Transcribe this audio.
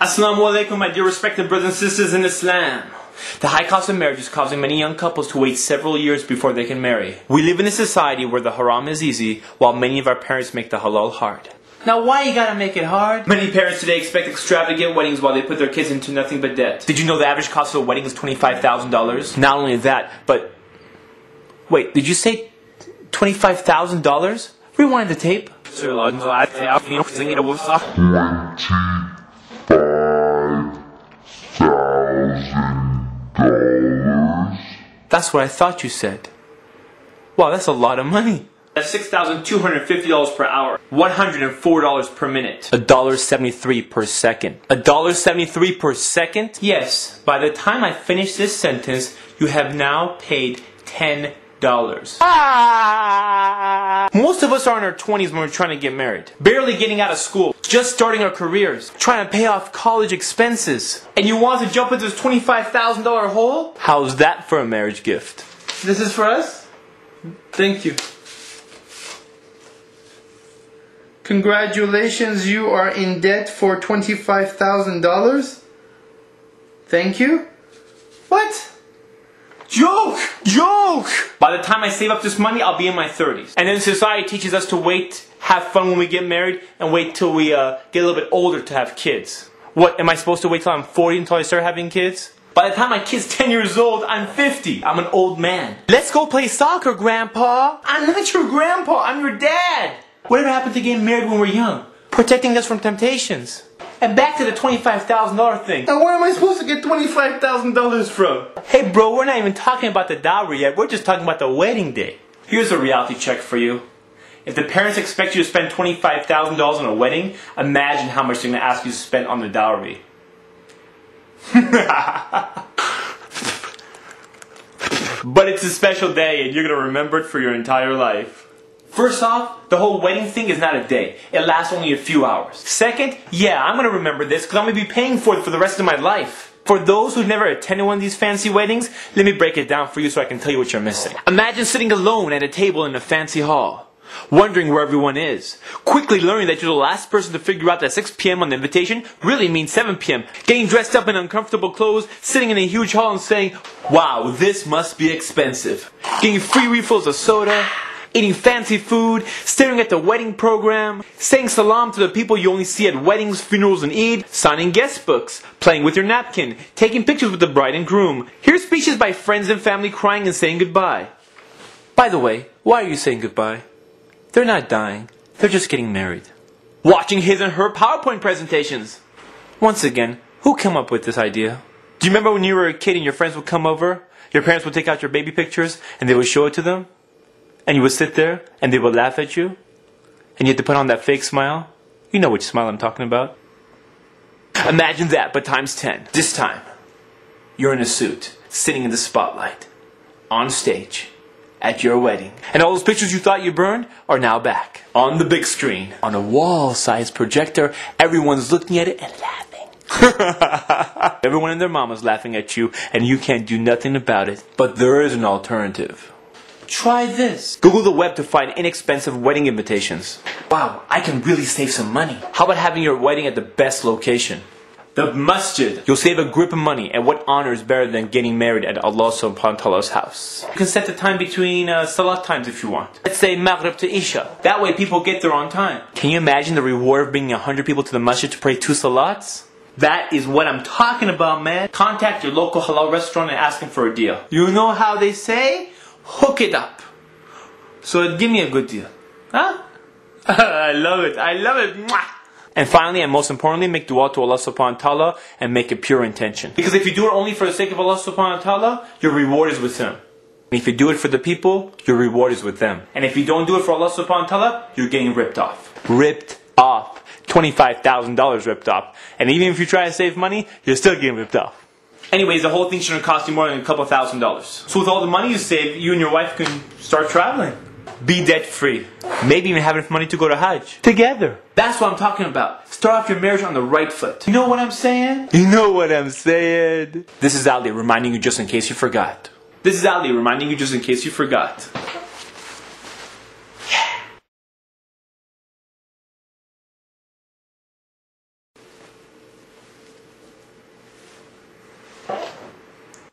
Assalamu alaikum, my dear respected brothers and sisters in Islam. The high cost of marriage is causing many young couples to wait several years before they can marry. We live in a society where the haram is easy, while many of our parents make the halal hard. Now why you gotta make it hard? Many parents today expect extravagant weddings while they put their kids into nothing but debt. Did you know the average cost of a wedding is $25,000? Not only that, but... Wait, did you say $25,000? Rewind the tape. That's what I thought you said. Wow, that's a lot of money. That's $6,250 per hour. $104 per minute. $1.73 per second. $1.73 per second? Yes. By the time I finish this sentence, you have now paid $10. Most of us are in our 20s when we're trying to get married. Barely getting out of school. Just starting our careers. Trying to pay off college expenses. And you want to jump into this $25,000 hole? How's that for a marriage gift? This is for us? Thank you. Congratulations, you are in debt for $25,000. Thank you. What? Joke! Joke! By the time I save up this money, I'll be in my 30s. And then society teaches us to wait, have fun when we get married, and wait till we get a little bit older to have kids. What, am I supposed to wait till I'm 40 until I start having kids? By the time my kid's 10 years old, I'm 50. I'm an old man. Let's go play soccer, Grandpa. I'm not your grandpa, I'm your dad. Whatever happened to getting married when we're young? Protecting us from temptations. And back to the $25,000 thing. Now where am I supposed to get $25,000 from? Hey bro, we're not even talking about the dowry yet. We're just talking about the wedding day. Here's a reality check for you. If the parents expect you to spend $25,000 on a wedding, imagine how much they're going to ask you to spend on the dowry. But it's a special day and you're going to remember it for your entire life. First off, the whole wedding thing is not a day. It lasts only a few hours. Second, yeah, I'm going to remember this because I'm going to be paying for it for the rest of my life. For those who've never attended one of these fancy weddings, let me break it down for you so I can tell you what you're missing. Imagine sitting alone at a table in a fancy hall, wondering where everyone is, quickly learning that you're the last person to figure out that 6 p.m. on the invitation really means 7 p.m., getting dressed up in uncomfortable clothes, sitting in a huge hall and saying, wow, this must be expensive, getting free refills of soda, eating fancy food, staring at the wedding program, saying salam to the people you only see at weddings, funerals, and Eid, signing guest books, playing with your napkin, taking pictures with the bride and groom, hear speeches by friends and family crying and saying goodbye. By the way, why are you saying goodbye? They're not dying, they're just getting married. Watching his and her PowerPoint presentations. Once again, who came up with this idea? Do you remember when you were a kid and your friends would come over? Your parents would take out your baby pictures and they would show it to them? And you would sit there, and they would laugh at you, and you had to put on that fake smile. You know which smile I'm talking about. Imagine that, but times 10. This time, you're in a suit, sitting in the spotlight, on stage, at your wedding. And all those pictures you thought you burned are now back, on the big screen, on a wall-sized projector. Everyone's looking at it and laughing. Everyone and their mama's laughing at you, and you can't do nothing about it. But there is an alternative. Try this. Google the web to find inexpensive wedding invitations. Wow, I can really save some money. How about having your wedding at the best location? The masjid. You'll save a grip of money, and what honor is better than getting married at Allah subhanahu wa ta'ala's house? You can set the time between salat times if you want. Let's say Maghrib to Isha. That way people get there on time. Can you imagine the reward of bringing 100 people to the masjid to pray 2 salats? That is what I'm talking about, man. Contact your local halal restaurant and ask them for a deal. You know how they say? Hook it up. So give me a good deal. Huh? I love it. I love it. Mwah. And finally, and most importantly, make dua to Allah subhanahu wa ta'ala and make a pure intention. Because if you do it only for the sake of Allah subhanahu wa ta'ala, your reward is with Him. And if you do it for the people, your reward is with them. And if you don't do it for Allah subhanahu wa ta'ala, you're getting ripped off. Ripped off. $25,000 ripped off. And even if you try to save money, you're still getting ripped off. Anyways, the whole thing shouldn't cost you more than a couple $1,000s. So with all the money you save, you and your wife can start traveling. Be debt free. Maybe even have enough money to go to Hajj. Together. That's what I'm talking about. Start off your marriage on the right foot. You know what I'm saying? You know what I'm saying? This is Ali reminding you just in case you forgot.